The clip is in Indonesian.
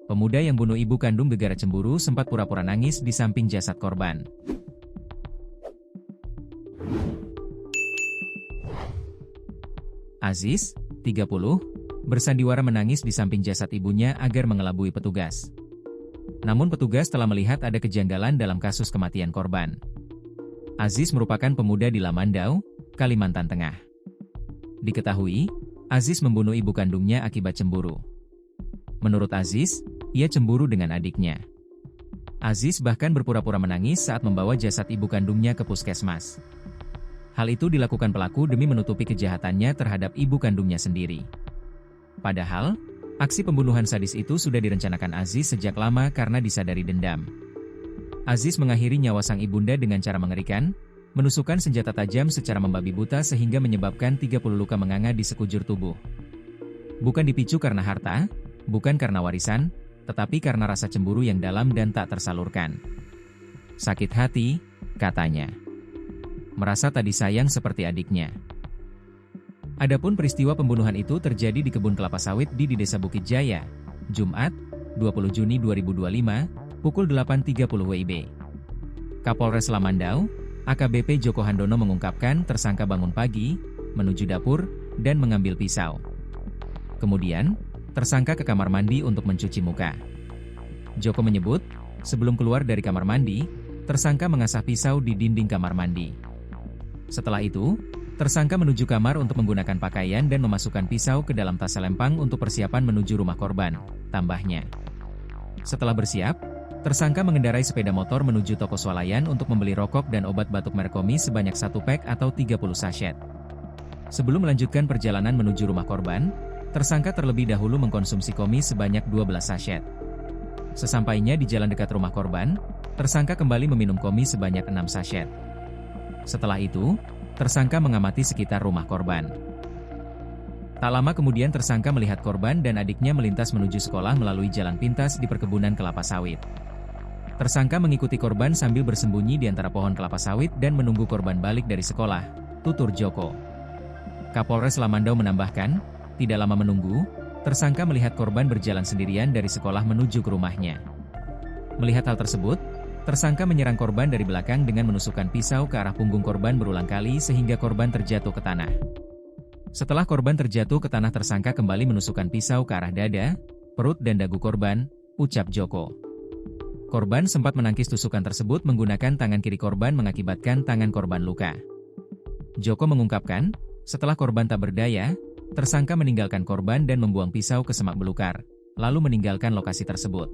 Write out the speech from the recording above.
Pemuda yang bunuh ibu kandung gegara cemburu sempat pura-pura nangis di samping jasad korban. Aziz, 30, bersandiwara menangis di samping jasad ibunya agar mengelabui petugas. Namun petugas telah melihat ada kejanggalan dalam kasus kematian korban. Aziz merupakan pemuda di Lamandau, Kalimantan Tengah. Diketahui, Aziz membunuh ibu kandungnya akibat cemburu. Menurut Aziz, ia cemburu dengan adiknya. Aziz bahkan berpura-pura menangis saat membawa jasad ibu kandungnya ke puskesmas. Hal itu dilakukan pelaku demi menutupi kejahatannya terhadap ibu kandungnya sendiri. Padahal, aksi pembunuhan sadis itu sudah direncanakan Aziz sejak lama karena disadari dendam. Aziz mengakhiri nyawa sang ibunda dengan cara mengerikan, menusukkan senjata tajam secara membabi buta sehingga menyebabkan 30 luka menganga di sekujur tubuh. Bukan dipicu karena harta, bukan karena warisan, tetapi karena rasa cemburu yang dalam dan tak tersalurkan. Sakit hati, katanya. Merasa tak disayang seperti adiknya. Adapun peristiwa pembunuhan itu terjadi di kebun kelapa sawit di Desa Bukit Jaya, Jumat, 20 Juni 2025, pukul 8.30 WIB. Kapolres Lamandau, AKBP Joko Handono mengungkapkan tersangka bangun pagi, menuju dapur, dan mengambil pisau. Kemudian, tersangka ke kamar mandi untuk mencuci muka. Joko menyebut, sebelum keluar dari kamar mandi, tersangka mengasah pisau di dinding kamar mandi. Setelah itu, tersangka menuju kamar untuk menggunakan pakaian dan memasukkan pisau ke dalam tas selempang untuk persiapan menuju rumah korban, tambahnya. Setelah bersiap, tersangka mengendarai sepeda motor menuju toko swalayan untuk membeli rokok dan obat batuk merek Komi sebanyak 1 pak atau 30 sachet. Sebelum melanjutkan perjalanan menuju rumah korban, tersangka terlebih dahulu mengkonsumsi Komi sebanyak 12 sachet. Sesampainya di jalan dekat rumah korban, tersangka kembali meminum Komi sebanyak 6 sachet. Setelah itu, tersangka mengamati sekitar rumah korban. Tak lama kemudian tersangka melihat korban dan adiknya melintas menuju sekolah melalui jalan pintas di perkebunan kelapa sawit. Tersangka mengikuti korban sambil bersembunyi di antara pohon kelapa sawit dan menunggu korban balik dari sekolah, tutur Joko. Kapolres Lamandau menambahkan, tidak lama menunggu, tersangka melihat korban berjalan sendirian dari sekolah menuju ke rumahnya. Melihat hal tersebut, tersangka menyerang korban dari belakang dengan menusukkan pisau ke arah punggung korban berulang kali sehingga korban terjatuh ke tanah. Setelah korban terjatuh ke tanah, tersangka kembali menusukkan pisau ke arah dada, perut dan dagu korban, ucap Joko. Korban sempat menangkis tusukan tersebut menggunakan tangan kiri korban mengakibatkan tangan korban luka. Joko mengungkapkan, setelah korban tak berdaya, tersangka meninggalkan korban dan membuang pisau ke semak belukar, lalu meninggalkan lokasi tersebut.